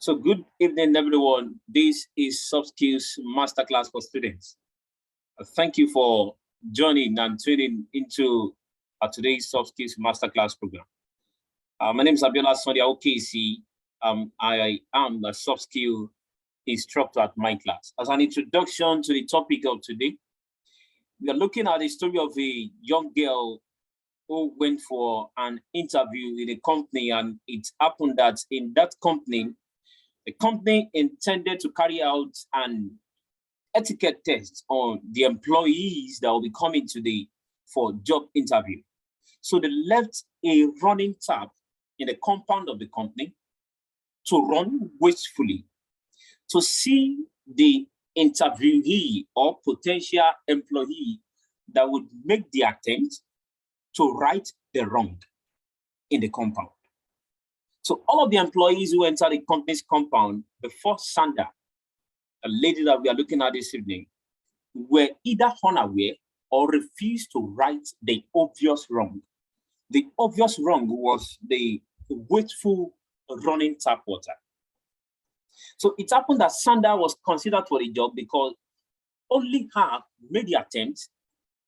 So good evening, everyone. This is Soft Skills Masterclass for students. Thank you for joining and tuning into today's Soft Skills Masterclass program. My name is Abiola Awokiyesi. I am the soft skill instructor at Mindklass. As an introduction to the topic of today, we are looking at the story of a young girl who went for an interview in a company, and it happened that in that company, the company intended to carry out an etiquette test on the employees that will be coming for job interview. So they left a running tap in the compound of the company to run wastefully to see the interviewee or potential employee that would make the attempt to right the wrong in the compound. So all of the employees who entered the company's compound before Sandra, a lady that we are looking at this evening, were either unaware or refused to right the obvious wrong. The obvious wrong was the wasteful running tap water. So it happened that Sandra was considered for the job because only her made the attempt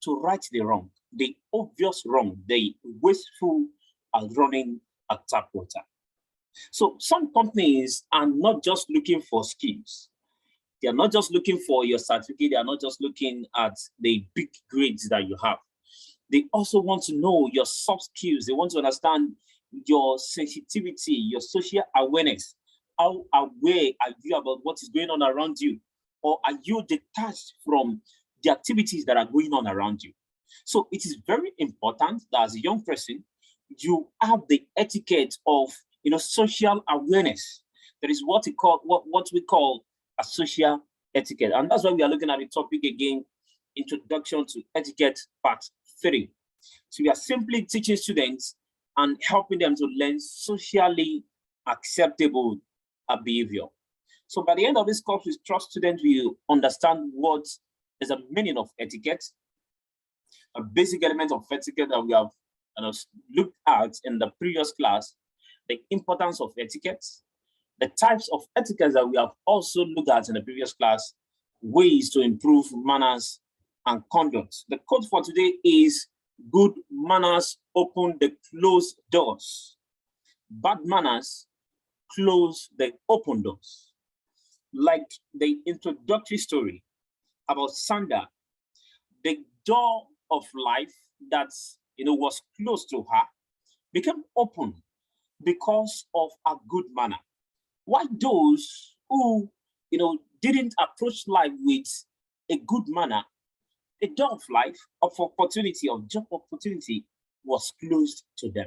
to right the wrong, the obvious wrong, the wasteful running tap water. So some companies are not just looking for skills. They are not just looking for your certificate. They are not just looking at the big grades that you have. They also want to know your soft skills. They want to understand your sensitivity, your social awareness. How aware are you about what is going on around you? Or are you detached from the activities that are going on around you? So it is very important that as a young person, you have the etiquette of social awareness. That is what we call a social etiquette. And that's why we are looking at the topic again, Introduction to Etiquette Part 3. So we are simply teaching students and helping them to learn socially acceptable behavior. So by the end of this course, we trust students will understand what is the meaning of etiquette, a basic element of etiquette that we have looked at in the previous class, the importance of etiquette, the types of etiquette that we have also looked at in the previous class, ways to improve manners and conduct. The quote for today is, good manners open the closed doors. Bad manners close the open doors. Like the introductory story about Sandra, the door of life that was closed to her became open because of a good manner. Why those who didn't approach life with a good manner, the door of life, of opportunity, of job opportunity was closed to them.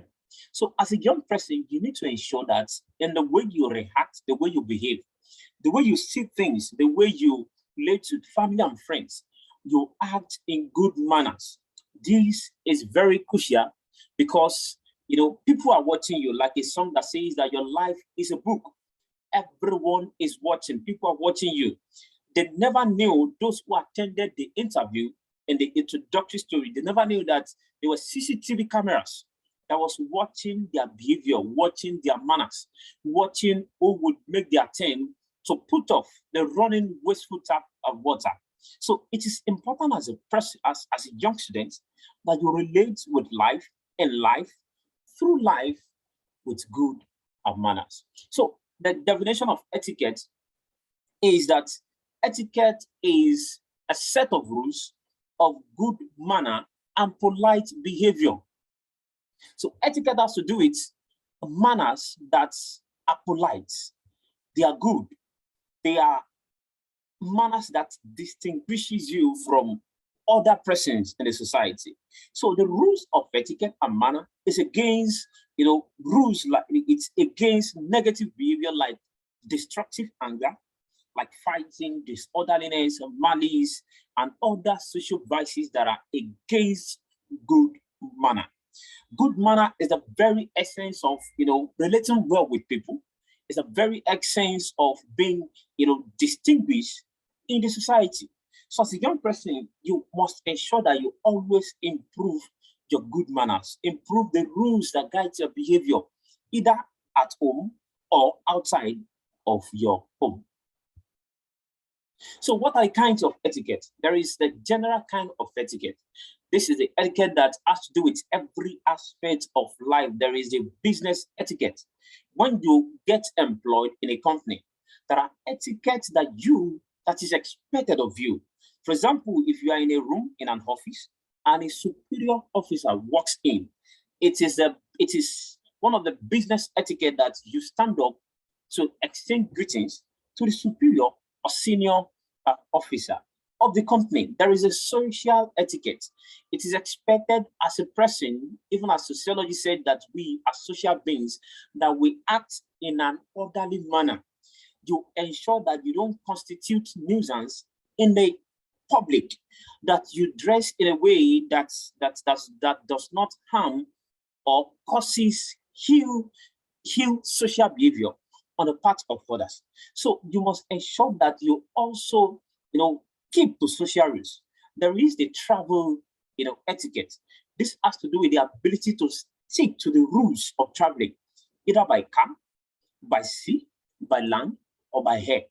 So as a young person, you need to ensure that in the way you react, the way you behave, the way you see things, the way you relate to family and friends, you act in good manners. This is very crucial because people are watching you, like a song that says that your life is a book. Everyone is watching. People are watching you. They never knew, those who attended the interview and the introductory story, they never knew that there were CCTV cameras that was watching their behavior, watching their manners, watching who would make the attempt to put off the running wasteful tap of water. So it is important as a person, as a young student, that you relate with life and life through life with good manners. So the definition of etiquette is that etiquette is a set of rules of good manner and polite behavior. So etiquette has to do with manners that are polite. They are good. They are manners that distinguishes you from other persons in the society. So the rules of etiquette and manner is against, rules like it's against negative behavior like destructive anger, like fighting, disorderliness, malice, and other social vices that are against good manner. Good manner is the very essence of, relating well with people. It's a very essence of being, distinguished in the society. So as a young person, you must ensure that you always improve your good manners, improve the rules that guide your behavior, either at home or outside of your home. So what are kinds of etiquette? There is the general kind of etiquette. This is the etiquette that has to do with every aspect of life. There is a business etiquette. When you get employed in a company, there are etiquettes that is expected of you. For example, if you are in a room in an office and a superior officer walks in, it is one of the business etiquette that you stand up to exchange greetings to the superior or senior officer of the company. There is a social etiquette. It is expected as a person, even as sociology said that we as social beings, that we act in an orderly manner. You ensure that you don't constitute nuisance in the public, that you dress in a way that does not harm or causes ill social behavior on the part of others. So you must ensure that you also, keep to social rules. There is the travel, etiquette. This has to do with the ability to stick to the rules of traveling, either by car, by sea, by land, or by air.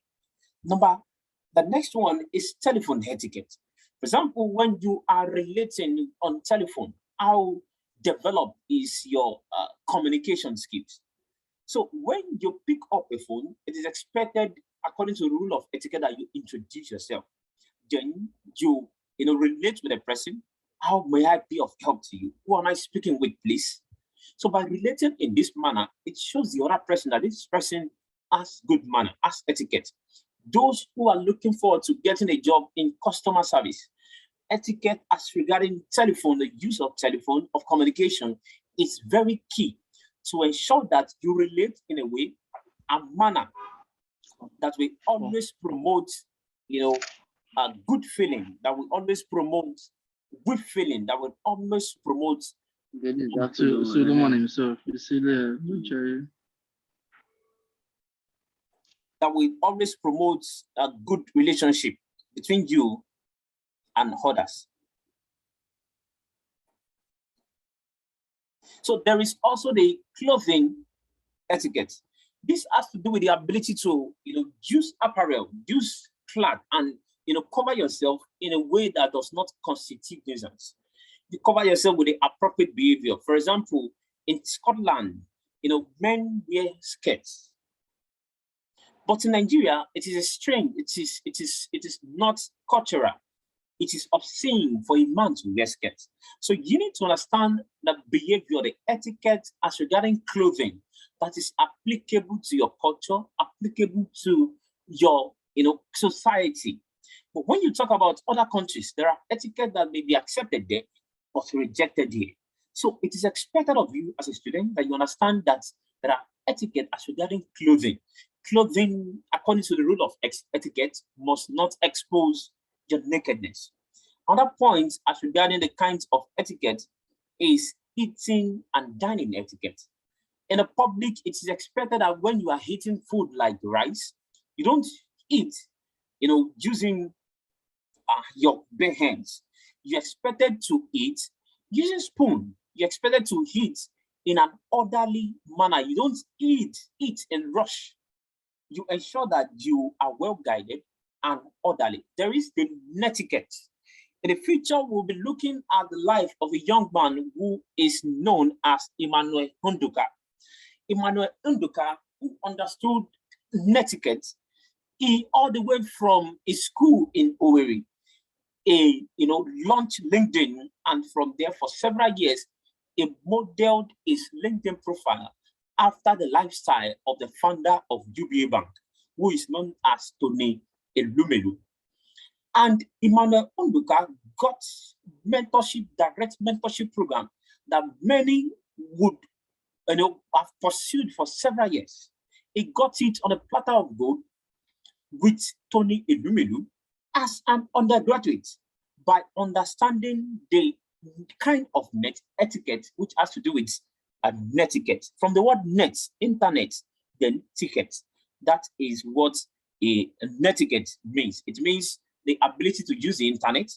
The next one is telephone etiquette. For example, when you are relating on telephone, how developed is your communication skills? So when you pick up a phone, it is expected, according to the rule of etiquette, that you introduce yourself. Then you relate with a person. How may I be of help to you? Who am I speaking with, please? So by relating in this manner, it shows the other person that this person has good manner, has etiquette. Those who are looking forward to getting a job in customer service, etiquette as regarding telephone, the use of telephone, of communication, is very key to ensure that you relate in a way, a manner that will always promote, a good feeling, that will always promote good feeling, that will always promote. That's Solomon himself. You see there, that will always promote a good relationship between you and others. So there is also the clothing etiquette. This has to do with the ability to, use apparel, use cloth, and cover yourself in a way that does not constitute nuisance. You cover yourself with the appropriate behavior. For example, in Scotland, men wear skirts. But in Nigeria, it is strange. It is not cultural. It is obscene for a man to wear skirts. So you need to understand the behavior, the etiquette as regarding clothing that is applicable to your culture, applicable to your society. But when you talk about other countries, there are etiquette that may be accepted there, but rejected here. So it is expected of you as a student that you understand that there are etiquette as regarding clothing. Clothing, according to the rule of etiquette, must not expose your nakedness. Other points as regarding the kinds of etiquette is eating and dining etiquette. In the public, it is expected that when you are eating food like rice, you don't eat, using your bare hands. You're expected to eat using spoon. You're expected to eat in an orderly manner. You don't eat in rush. You ensure that you are well guided and orderly. There is the netiquette. In the future, we'll be looking at the life of a young man who is known as Emmanuel Unduka. Emmanuel Unduka, who understood netiquette, he all the way from a school in Owerri, launched LinkedIn, and from there for several years, he modeled his LinkedIn profile after the lifestyle of the founder of UBA Bank, who is known as Tony Elumelu. And Emmanuel Unduka got mentorship, direct mentorship program that many would have pursued for several years. He got it on a platter of gold with Tony Elumelu as an undergraduate by understanding the kind of net etiquette which has to do with netiquette. From the word net, internet, then ticket. That is what a netiquette means. It means the ability to use the internet,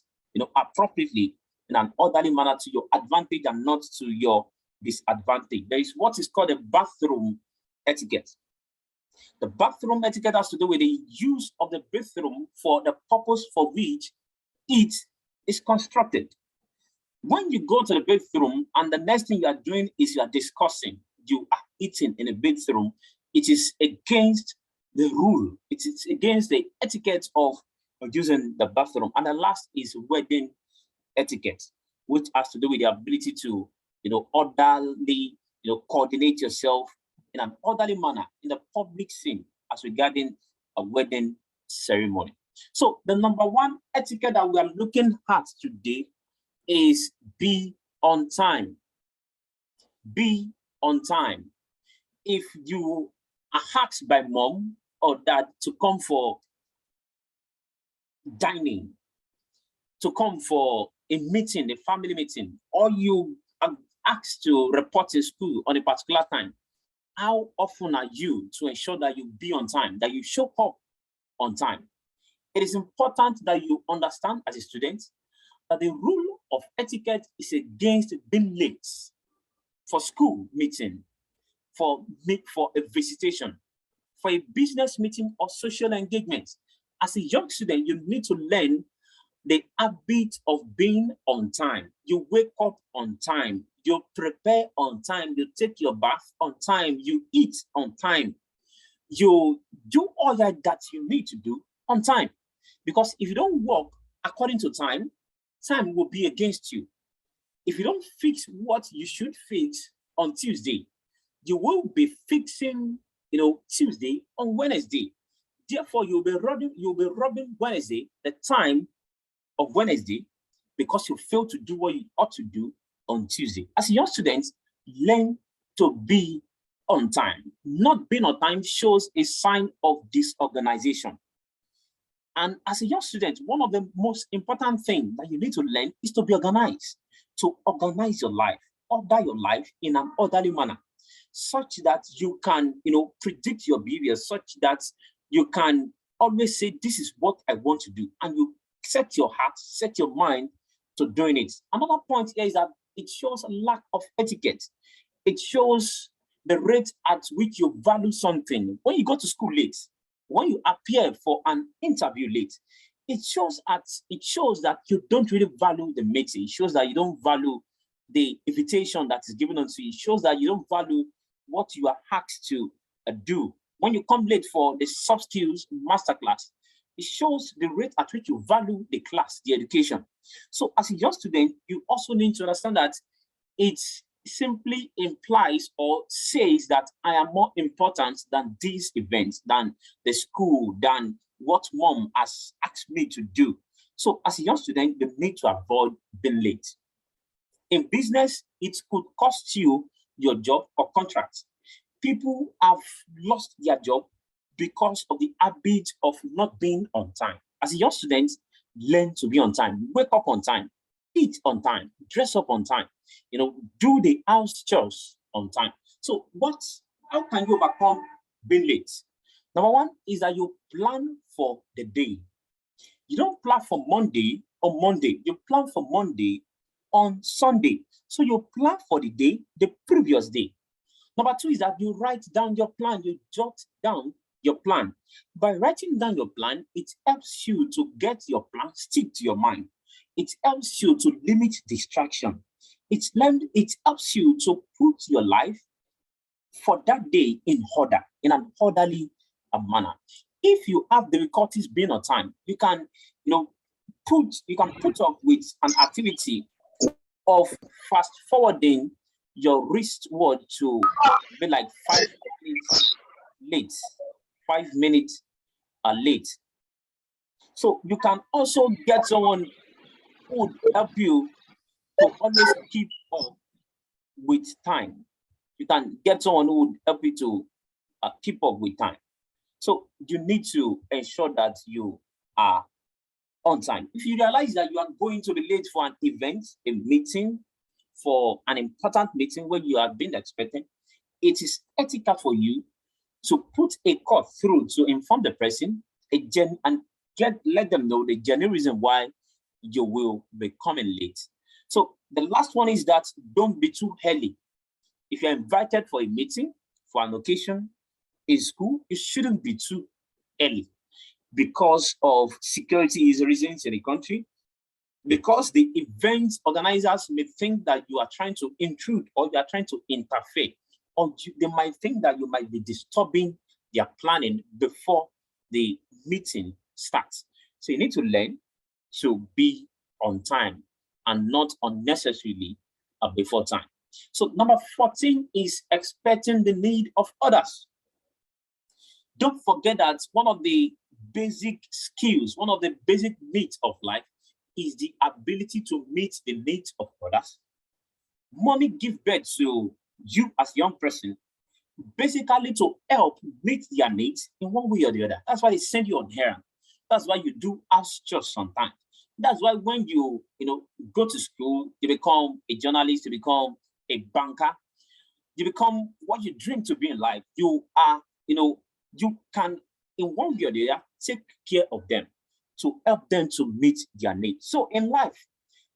appropriately in an orderly manner to your advantage and not to your disadvantage. There is what is called a bathroom etiquette. The bathroom etiquette has to do with the use of the bathroom for the purpose for which it is constructed. When you go to the bathroom and the next thing you are doing is you are discussing, you are eating in a bathroom, it is against the rule. It is against the etiquette of using the bathroom. And the last is wedding etiquette, which has to do with the ability to, orderly, coordinate yourself in an orderly manner in the public scene as regarding a wedding ceremony. So the number one etiquette that we are looking at today is be on time. Be on time. If you are asked by mom or dad to come for dining, to come for a meeting, a family meeting, or you are asked to report to school on a particular time, how often are you to ensure that you be on time, that you show up on time? It is important that you understand as a student that the rule of etiquette is against being late for school meeting, for a visitation, for a business meeting or social engagement. As a young student, you need to learn the habit of being on time. You wake up on time, you prepare on time, you take your bath on time, you eat on time, you do all that you need to do on time. Because if you don't work according to time, time will be against you. If you don't fix what you should fix on Tuesday, you will be fixing, Tuesday on Wednesday. Therefore, you'll be robbing Wednesday, the time of Wednesday, because you failed to do what you ought to do on Tuesday. As a young student, learn to be on time. Not being on time shows a sign of disorganization. And as a young student, one of the most important things that you need to learn is to be organized, to organize your life, order your life in an orderly manner, such that you can, predict your behavior, such that you can always say, this is what I want to do. And you set your heart, set your mind to doing it. Another point here is that it shows a lack of etiquette. It shows the rate at which you value something. When you go to school late, when you appear for an interview late, it shows that you don't really value the meeting. It shows that you don't value the invitation that is given unto you. It shows that you don't value what you are asked to do. When you come late for the Soft Skills Masterclass, it shows the rate at which you value the class, the education. So as a young student, you also need to understand that it simply implies or says that I am more important than these events, than the school, than what mom has asked me to do. So as a young student, you need to avoid being late. In business, it could cost you your job or contract. People have lost their job because of the habit of not being on time. As a young student, learn to be on time, wake up on time, eat on time, dress up on time, do the house chores on time. So how can you overcome being late? Number one is that you plan for the day. You don't plan for Monday on Monday. You plan for Monday on Sunday. So you plan for the day, the previous day. Number two is that you write down your plan. You jot down your plan. By writing down your plan, it helps you to get your plan stick to your mind. It helps you to limit distraction. It helps you to put your life for that day in order, in an orderly manner. If you have difficulties being on time, you can, put up with an activity of fast forwarding your wristwatch to be like 5 minutes late, 5 minutes late. So you can also get someone who would help you to always keep up with time. You can get someone who would help you to keep up with time. So you need to ensure that you are on time. If you realize that you are going to be late for an event, a meeting, for an important meeting where you have been expecting, it is ethical for you to put a call through to inform the person and let them know the genuine reason why you will be coming late. So the last one is that don't be too early. If you're invited for a meeting, for an occasion, in school, you shouldn't be too early because of security reasons in the country, because the event organizers may think that you are trying to intrude or you are trying to interfere, or they might think that you might be disturbing their planning before the meeting starts. So you need to learn to be on time and not unnecessarily before time. So number 14 is expecting the need of others. Don't forget that one of the basic skills, one of the basic needs of life is the ability to meet the needs of others. Money gives birth to you as a young person, basically to help meet their needs in one way or the other. That's why they send you on errand. That's why you do house chores sometimes. That's why when you go to school, you become a journalist, you become a banker, you become what you dream to be in life. You are, you can, in one way or the other, take care of them to help them to meet their needs. So in life,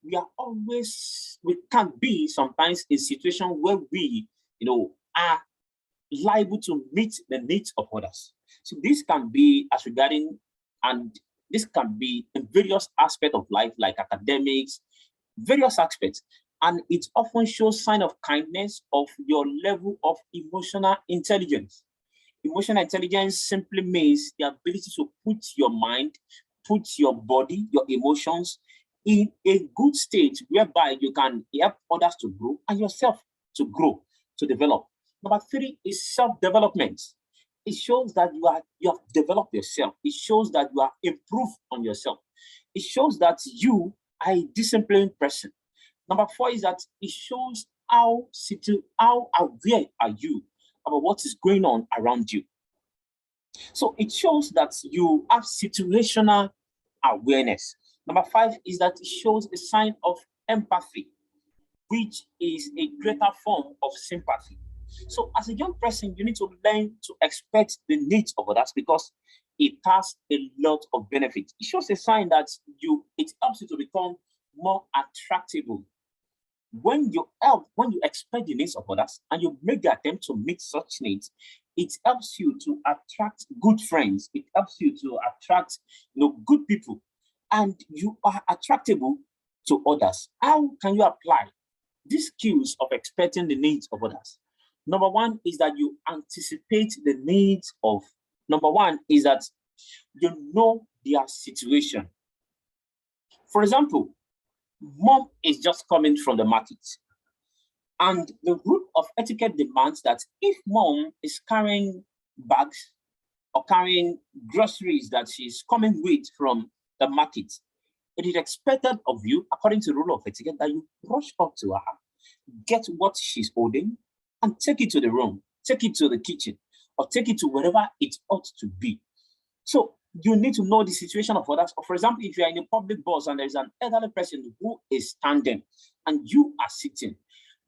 we can be sometimes in situations where we, are liable to meet the needs of others. So this can be as regarding, and this can be in various aspects of life, like academics, various aspects. And it often shows sign of kindness of your level of emotional intelligence. Emotional intelligence simply means the ability to put your mind, put your body, your emotions in a good state whereby you can help others to grow and yourself to grow, to develop. Number 3 is self-development. It shows that you have developed yourself. It shows that you are improved on yourself. It shows that you are a disciplined person. Number 4 is that it shows how aware are you about what is going on around you. So it shows that you have situational awareness. Number 5 is that it shows a sign of empathy, which is a greater form of sympathy. So as a young person, you need to learn to expect the needs of others because it has a lot of benefits. It shows a sign that it helps you to become more attractable. When you expect the needs of others and you make the attempt to meet such needs, it helps you to attract good friends. It helps you to attract good people, and you are attractable to others. How can you apply these skills of expecting the needs of others? Number 1 is that you anticipate the needs of. Number 1 is that you know their situation. For example, mom is just coming from the market, and the rule of etiquette demands that if mom is carrying bags or carrying groceries that she's coming with from the market, it is expected of you, according to the rule of etiquette, that you rush up to her, get what she's holding, and take it to the room, take it to the kitchen, or take it to wherever it ought to be. So you need to know the situation of others. For example, if you are in a public bus and there is an elderly person who is standing and you are sitting,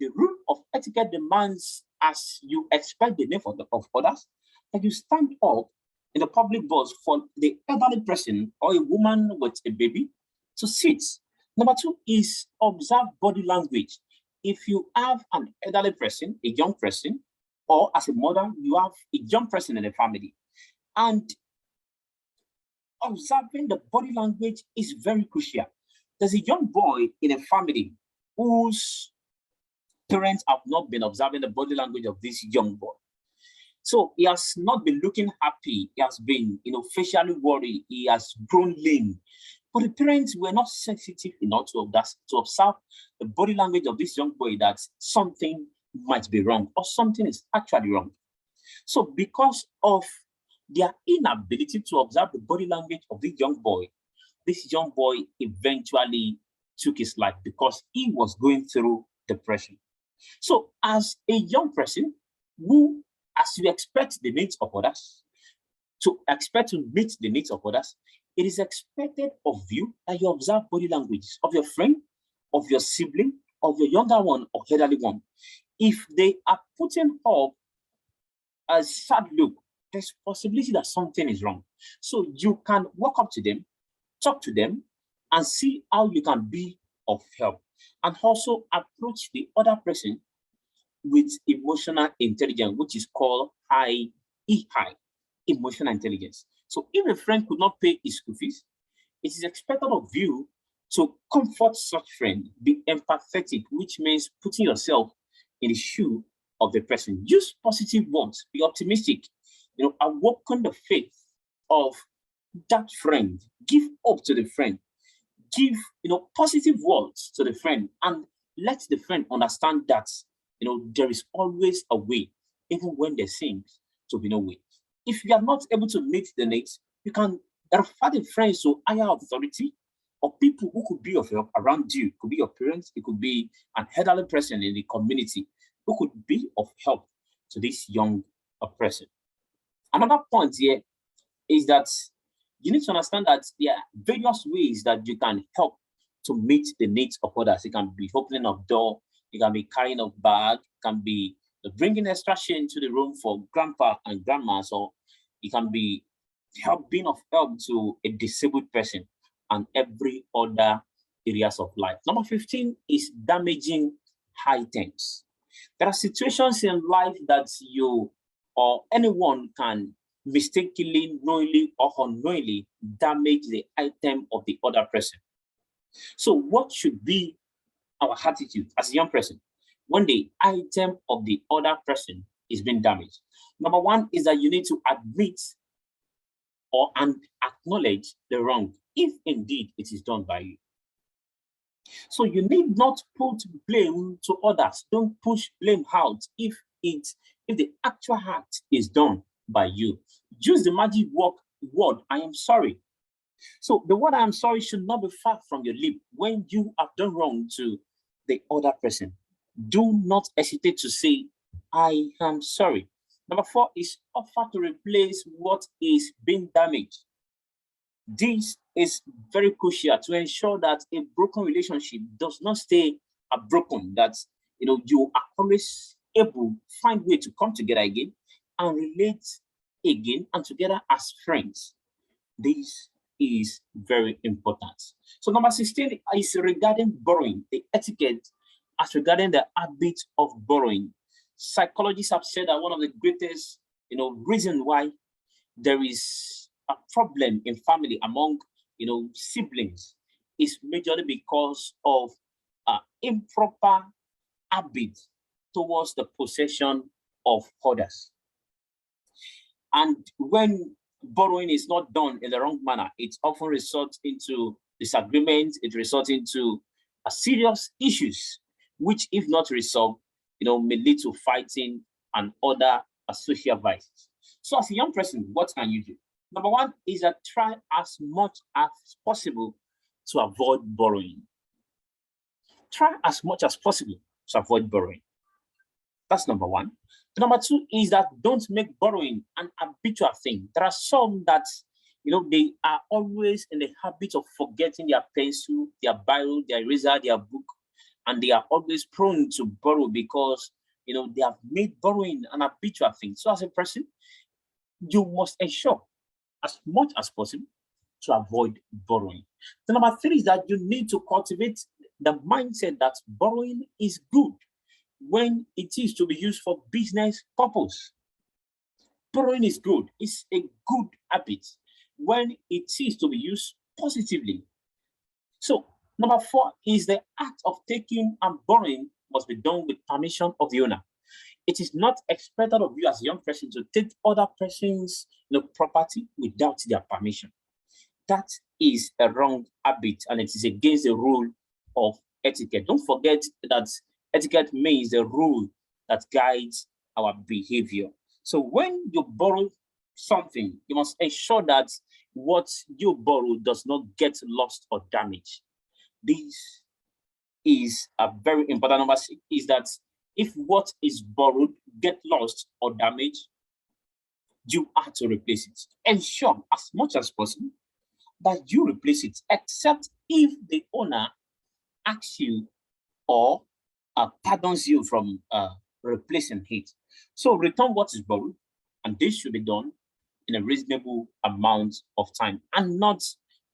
the rule of etiquette demands, as you expect the name of others, that you stand up in the public bus for the elderly person or a woman with a baby to sit. Number 2 is observe body language. If you have an elderly person, a young person, or as a mother, you have a young person in the family, and observing the body language is very crucial. There's a young boy in a family whose parents have not been observing the body language of this young boy. So he has not been looking happy. He has been, facially worried. He has grown lean. But the parents were not sensitive enough to observe the body language of this young boy, that something might be wrong or something is actually wrong. So because of their inability to observe the body language of this young boy eventually took his life because he was going through depression. So as a young person who, as you expect the needs of others, to expect to meet the needs of others, it is expected of you that you observe body language of your friend, of your sibling, of your younger one or elderly one. If they are putting up a sad look, there's possibility that something is wrong. So you can walk up to them, talk to them, and see how you can be of help. And also approach the other person with emotional intelligence, which is called high EI, emotional intelligence. So if a friend could not pay his school fees, it is expected of you to comfort such friend, be empathetic, which means putting yourself in the shoe of the person. Use positive words, be optimistic, awaken the faith of that friend, give hope to the friend, give positive words to the friend, and let the friend understand that there is always a way, even when there seems to be no way. If you are not able to meet the needs, you can refer the friends to higher authority or people who could be of help around you. It could be your parents, it could be an elderly person in the community who could be of help to this young person. Another point here is that you need to understand that there are various ways that you can help to meet the needs of others. It can be opening of door, it can be carrying of bag, it can be bringing extra share into the room for grandpa and grandma, or it can be being of help to a disabled person and every other areas of life. Number 15 is damaging items. There are situations in life that you or anyone can mistakenly, knowingly, or unknowingly damage the item of the other person. So what should be our attitude as a young person when the item of the other person is being damaged? Number one is that you need to admit and acknowledge the wrong, if indeed it is done by you. So you need not put blame to others. Don't push blame out if the actual act is done by you. Use the magic word, I am sorry. So the word I am sorry should not be far from your lip when you have done wrong to the other person. Do not hesitate to say, I am sorry. Number 4 is offer to replace what is being damaged. This is very crucial to ensure that a broken relationship does not stay broken, that you are always able to find way to come together again and relate again and together as friends. This is very important. So number 16 is regarding borrowing, the etiquette as regarding the habit of borrowing. Psychologists have said that one of the greatest reason why there is a problem in family among siblings is majorly because of improper habit towards the possession of others. And when borrowing is not done in the wrong manner, it often results into disagreements, it results into serious issues, which if not resolved, may lead to fighting and other social vices. So as a young person, what can you do? Number 1 is that try as much as possible to avoid borrowing. Try as much as possible to avoid borrowing. That's number 1. Number 2 is that don't make borrowing an habitual thing. There are some that, they are always in the habit of forgetting their pencil, their biro, their eraser, their book, and they are always prone to borrow because, they have made borrowing an habitual thing. So as a person, you must ensure as much as possible to avoid borrowing. The number 3 is that you need to cultivate the mindset that borrowing is good when it is to be used for business purpose. Borrowing is good. It's a good habit when it is to be used positively. So number 4 is the act of taking and borrowing must be done with permission of the owner. It is not expected of you as a young person to take other person's property without their permission. That is a wrong habit and it is against the rule of etiquette. Don't forget that etiquette means the rule that guides our behavior. So when you borrow something, you must ensure that what you borrow does not get lost or damaged. This is a very important number 6, is that if what is borrowed get lost or damaged, you have to replace it. Ensure as much as possible that you replace it, except if the owner asks you or pardons you from replacing it. So return what is borrowed, and this should be done in a reasonable amount of time and not,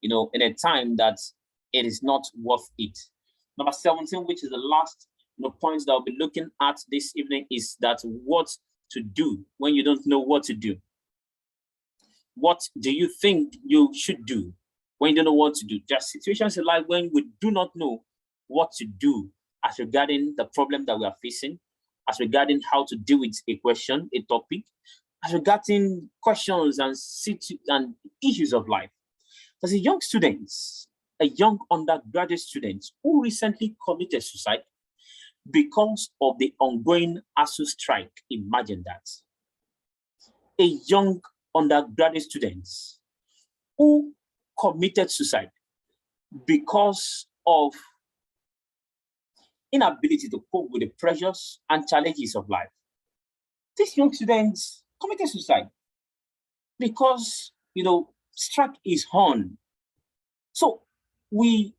in a time that it is not worth it. Number 17, which is the last points that I'll be looking at this evening, is that what to do when you don't know what to do? What do you think you should do when you don't know what to do? There are situations in life when we do not know what to do as regarding the problem that we are facing, as regarding how to deal with a question, a topic, as regarding questions and issues of life. As a young student, a young undergraduate student who recently committed suicide because of the ongoing ASU strike. Imagine that. A young undergraduate student who committed suicide because of inability to cope with the pressures and challenges of life. These young students committed suicide because, strike is on. So we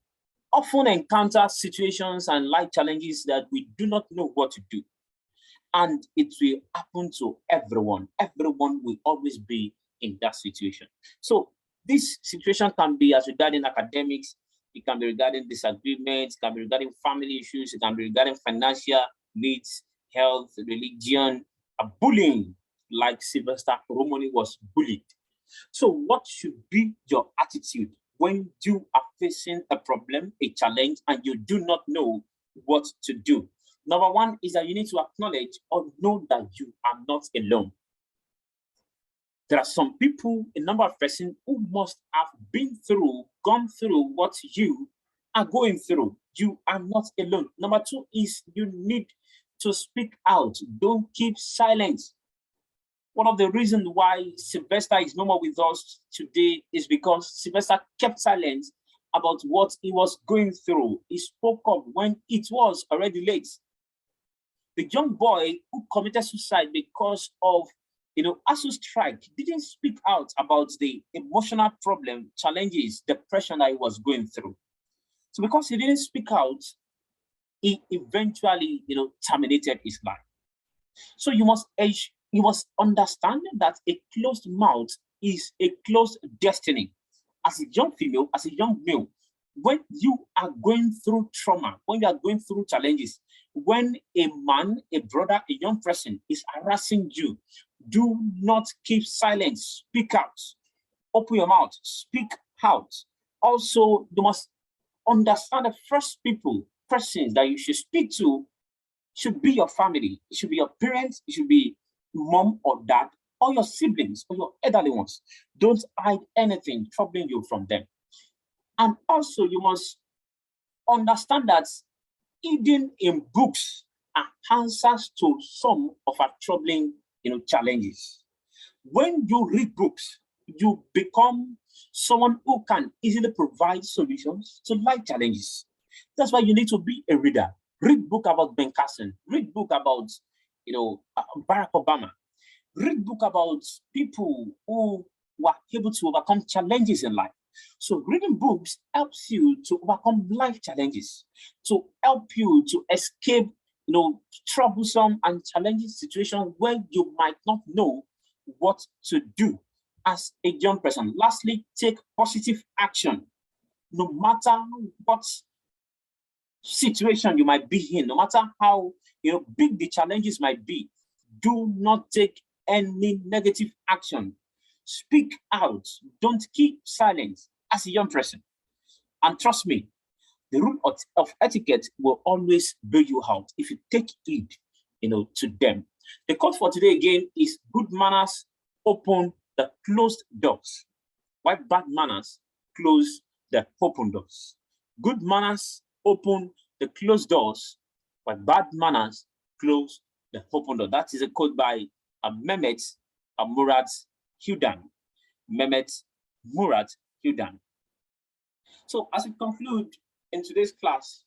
often encounter situations and life challenges that we do not know what to do. And it will happen to everyone. Everyone will always be in that situation. So this situation can be as regarding academics, it can be regarding disagreements, it can be regarding family issues, it can be regarding financial needs, health, religion, bullying, like Sylvester Romani was bullied. So what should be your attitude when you are facing a problem, a challenge, and you do not know what to do? Number one is that you need to acknowledge or know that you are not alone. There are some people, a number of persons who must have gone through what you are going through. You are not alone. Number two is you need to speak out. Don't keep silent. One of the reasons why Sylvester is no more with us today is because Sylvester kept silent about what he was going through. He spoke up when it was already late. The young boy who committed suicide because of ASU strike didn't speak out about the emotional problem, challenges, depression that he was going through. So because he didn't speak out, he eventually, terminated his life. So you must understand that a closed mouth is a closed destiny. As a young female, as a young male, when you are going through trauma, when you are going through challenges, when a man, a brother, a young person is harassing you, do not keep silent. Speak out. Open your mouth. Speak out. Also, you must understand the first persons that you should speak to should be your family. It should be your parents. It should be mom or dad or your siblings or your elderly ones. Don't hide anything troubling you from them. And also, you must understand that hidden in books are answers to some of our troubling, challenges. When you read books, you become someone who can easily provide solutions to life challenges. That's why you need to be a reader. Read book about Ben Carson. Read book about, Barack Obama. Read book about people who were able to overcome challenges in life. So reading books helps you to overcome life challenges, to help you to escape, troublesome and challenging situations where you might not know what to do as a young person. Lastly, take positive action. No matter what situation you might be in, no matter how big the challenges might be, do not take any negative action. Speak out. Don't keep silent as a young person. And trust me, the rule of etiquette will always bail you out if you take heed, to them. The quote for today again is good manners open the closed doors, while bad manners close the open doors. Good manners open the closed doors, while bad manners close the open door. That is a quote by Mehmet Murat Hudan. Mehmet Murat Hudan. So as we conclude in today's class,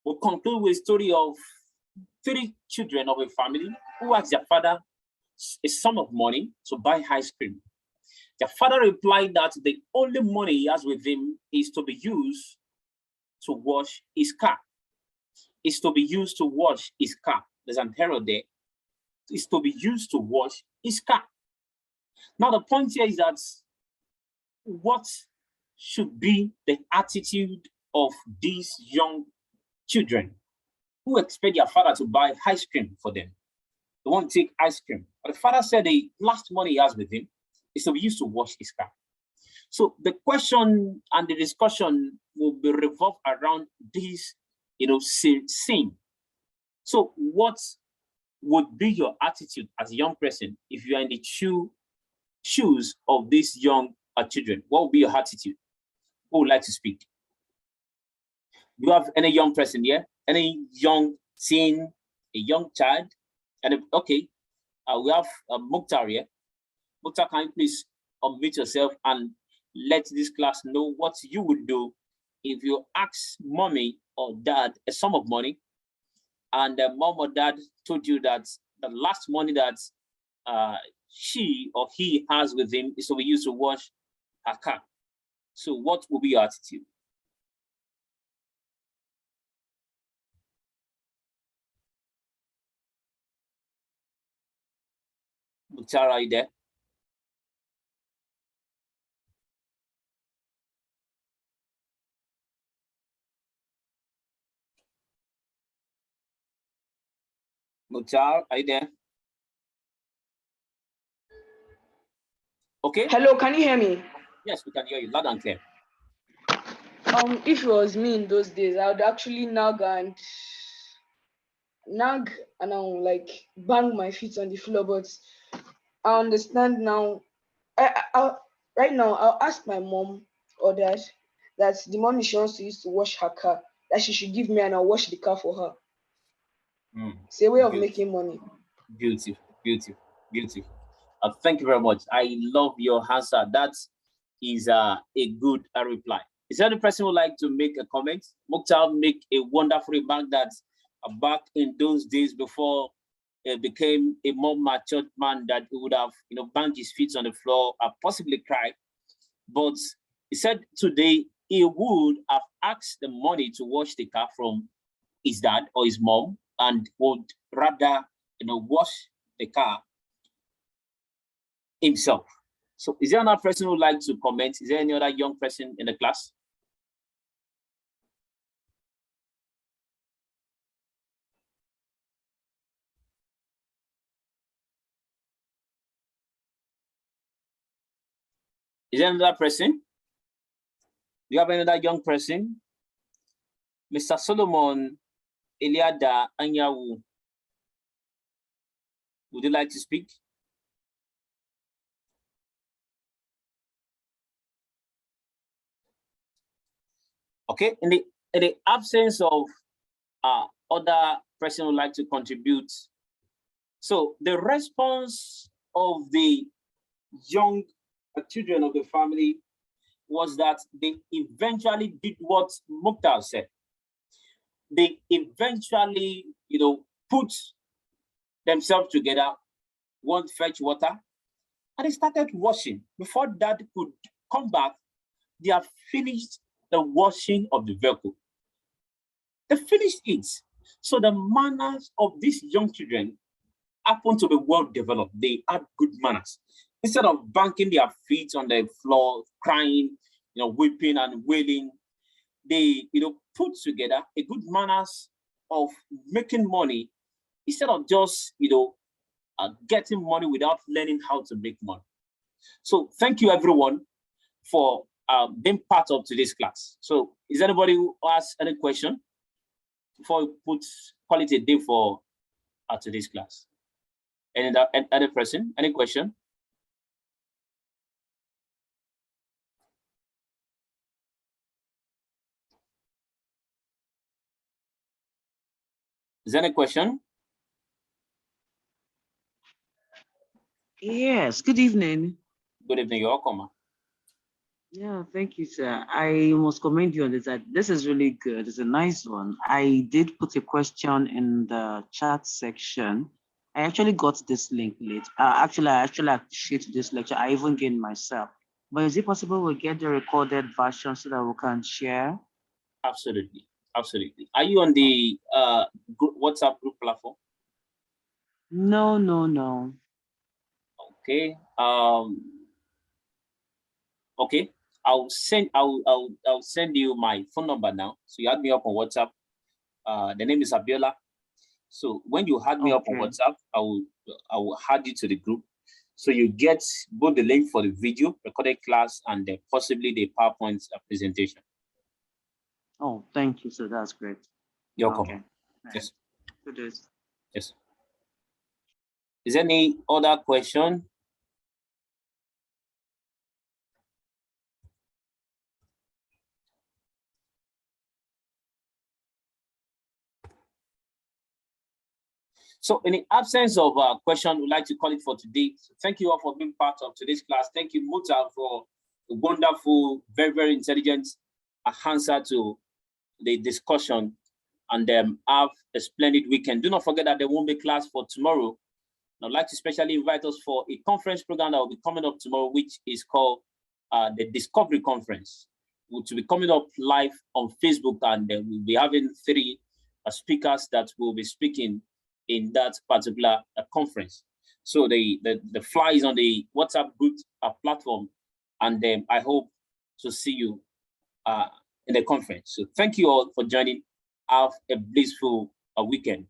we'll conclude with a story of 3 children of a family who asked their father a sum of money to buy ice cream. Their father replied that the only money he has with him is to be used to wash his car. Is to be used to wash his car. There's an error there. Is to be used to wash his car. Now the point here is that what should be the attitude of these young children who expect their father to buy ice cream for them? They want to take ice cream. But the father said the last money he has with him is to be used to wash his car. So the question and the discussion will be revolved around this, same. So what would be your attitude as a young person if you are in the shoes of these young children? What would be your attitude? Who would like to speak? Do you have any young person here? Any young teen, a young child? And okay, we have Mukhtar here. Mukhtar, can you please unmute yourself and let this class know what you would do if you ask mommy or dad a sum of money, and mom or dad told you that the last money that she or he has with him is to be used to wash her car. So what will be your attitude? Mukhtar, are you there? Mukhtar, are you there? Okay. Hello, can you hear me? Yes, we can hear you loud and clear. If it was me in those days, I would actually nag and I'll like bang my feet on the floor. But I understand now. Right now I'll ask my mom or dad that the money she wants to use to wash her car, that she should give me and I'll wash the car for her. It's a way of making money. Beautiful, beautiful, beautiful. Thank you very much. I love your answer. That is a good reply. Is there any person who would like to make a comment? Mukhtar make a wonderful remark that back in those days before he became a more matured man, that he would have banged his feet on the floor and possibly cried. But he said today he would have asked the money to wash the car from his dad or his mom, and would rather wash the car himself. So is there another person who would like to comment? Is there any other young person in the class? Is there another person? Do you have another young person? Mr. Solomon Eliada Anyawu, would you like to speak? Okay, in the absence of other person who would like to contribute, so the response of the young children of the family was that they eventually did what Mukhtar said. They eventually, put themselves together, one fetch water, and they started washing. Before Dad could come back, they have finished the washing of the vehicle. They finished it. So the manners of these young children happen to be well developed. They had good manners. Instead of banging their feet on the floor, crying, weeping and wailing, they, put together a good manners of making money instead of just, getting money without learning how to make money. So thank you everyone for being part of today's class. So is anybody who has any question before we call it a day for today's class? Any other person? Any question? Is there any question? Yes, good evening. Good evening, you're welcome. Yeah, thank you, sir. I must commend you on this. This is really good. It's a nice one. I did put a question in the chat section. I actually got this link late. Actually, I appreciate this lecture. I even gained myself. But is it possible we get the recorded version so that we can share? Absolutely, absolutely. Are you on the WhatsApp group platform? No. Okay. Okay. I'll send you my phone number now. So you add me up on WhatsApp. The name is Abiola. So when you add me up on WhatsApp, I will add you to the group. So you get both the link for the video, recorded class, and possibly the PowerPoint presentation. Oh, thank you, sir. That's great. You're welcome. Yes. Yes. Is there any other question? So in the absence of a question, we'd like to call it for today. So thank you all for being part of today's class. Thank you, Muta, for a wonderful, very, very intelligent answer to the discussion. And have a splendid weekend. Do not forget that there won't be class for tomorrow. I'd like to specially invite us for a conference program that will be coming up tomorrow, which is called the Discovery Conference, which will be coming up live on Facebook, and we'll be having 3 speakers that will be speaking in that particular conference. So the flyer is on the WhatsApp group platform, and I hope to see you in the conference. So thank you all for joining. Have a blissful weekend.